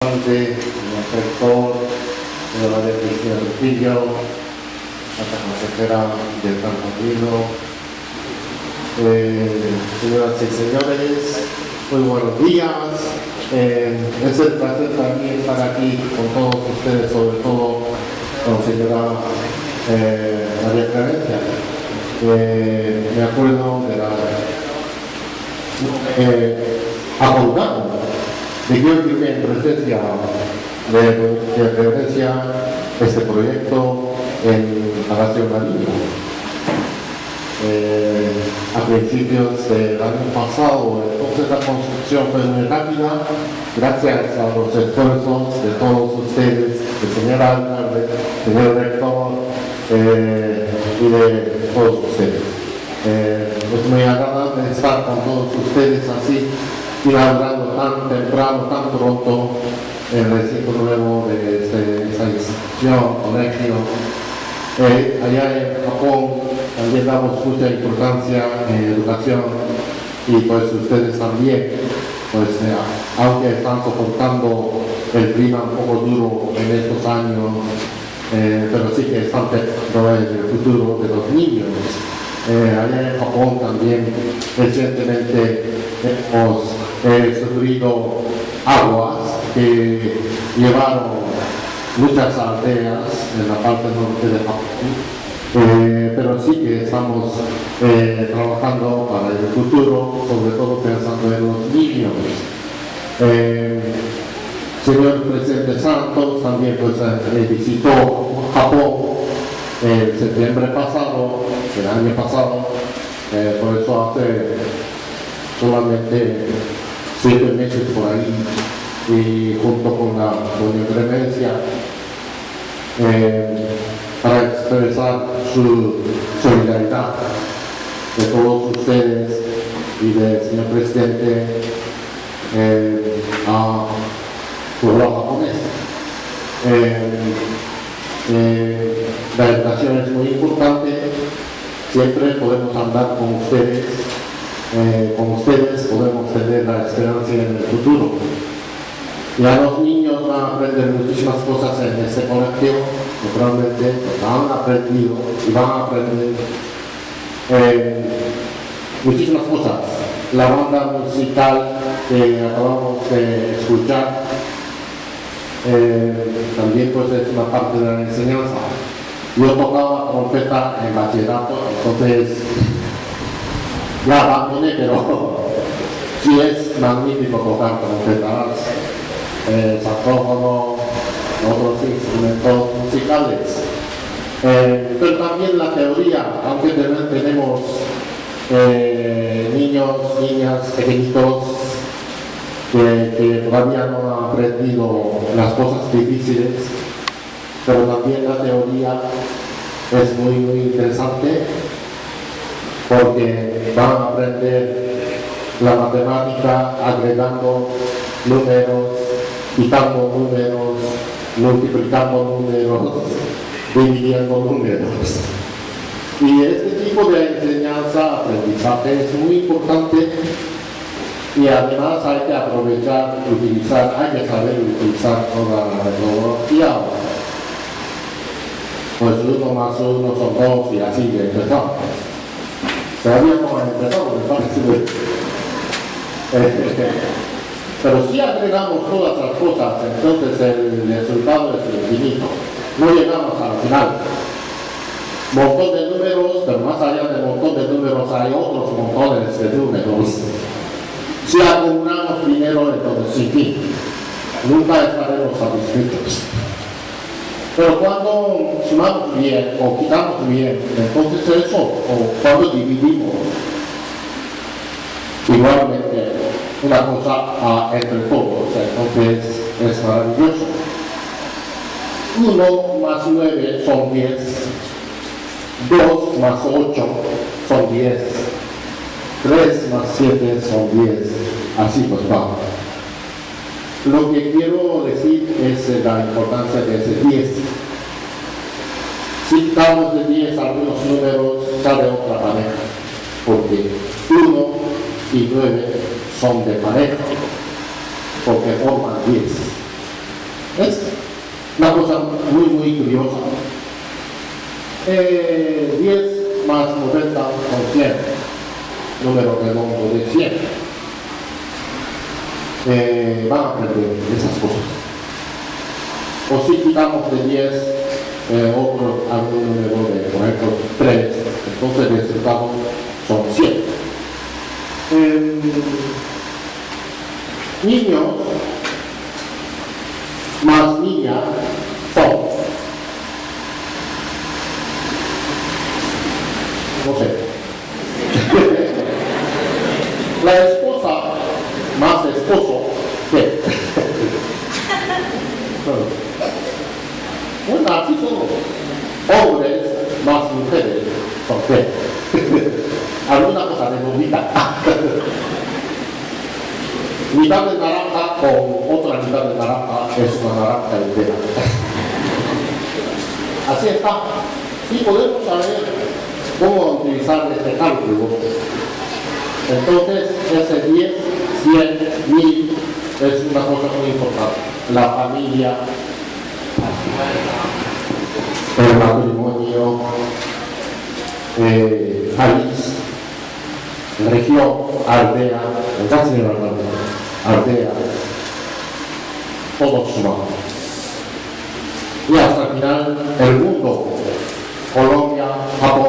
de rector de la de Cristina Trujillo, la consejera de Franco señoras y señores, muy buenos días. Es el placer para mí estar aquí con todos ustedes, sobre todo con la señora María Clemencia. Me acuerdo de la abogado de yo firmé en presencia de Clemencia este proyecto en Palacio Marino. A principios del año pasado, entonces la construcción fue muy rápida, gracias a los esfuerzos de todos ustedes, del señor alcalde, señor rector y de todos ustedes. Es muy agradable estar con todos ustedes así, inaugurando tan temprano, tan pronto el recinto nuevo de esta institución, colegio. Allá en Japón también damos mucha importancia en educación y pues ustedes también, pues aunque están soportando el clima un poco duro en estos años, pero sí que están pensando en el futuro de los niños. Allá en Japón también recientemente hemos sufrido aguas que llevaron muchas aldeas en la parte norte de Japón, pero sí que estamos trabajando para el futuro, sobre todo pensando en los niños. Señor Presidente Santos también pues, visitó Japón en septiembre pasado, el año pasado, por eso hace solamente 7 meses por ahí, y junto con la doña Clemencia, para expresar su solidaridad de todos ustedes y del señor presidente a pueblo japonés. La educación es muy importante, siempre podemos andar con ustedes podemos tener la esperanza en el futuro. Ya los niños van a aprender muchísimas cosas en este colegio, naturalmente han aprendido y van a aprender muchísimas cosas. La banda musical que acabamos de escuchar también pues es una parte de la enseñanza. Yo tocaba trompeta en bachillerato, entonces ya abandoné, pero sí es magnífico tocar trompetas, saxófono, otros instrumentos musicales. Pero también la teoría, aunque tenemos niños, niñas pequeñitos que todavía no han aprendido las cosas difíciles, pero también la teoría es muy, muy interesante, porque van a aprender la matemática agregando números, quitando números, multiplicando números, dividiendo números. Y este tipo de enseñanza, aprendizaje es muy importante, y además hay que aprovechar, hay que saber utilizar toda la metodología. Pues 1 más 1 son 2 y así empezamos. Todavía no han empezado, me parece. Pero si agregamos todas las cosas, entonces el resultado es infinito. No llegamos al final. Montón de números, pero más allá del montón de números hay otros montones de números. Si acumulamos dinero, entonces sin fin. Nunca estaremos satisfechos. Pero cuando sumamos bien o quitamos bien, entonces eso, o cuando dividimos, igualmente una cosa entre todos, entonces es maravilloso. 1 más 9 son 10, 2 más 8 son 10, 3 más 7 son 10, así pues va. Lo que quiero decir es la importancia de ese 10. Si quitamos de 10 algunos números, sale otra pareja, porque 1 y 9 son de pareja, porque forman 10. Es una cosa muy, muy curiosa. 10 más 90 son 100, número redondo de 100. Van a aprender esas cosas. O si quitamos de 10 algún número de, por ejemplo, 3, entonces el resultado son 100. Niños más niña son, no sé, la esposa más esposo, ¿qué? Bueno, así son. Hombres más mujeres son qué. Alguna cosa de mitad. Mitad de naranja con otra mitad de naranja es una naranja entera. Así está. Y podemos saber cómo utilizar este cálculo. Entonces, ese 10, 100, 1000 es una cosa muy importante. La familia, el matrimonio, país, región, aldea, aldea, todos sumados. Y hasta el final, el mundo, Colombia, Japón.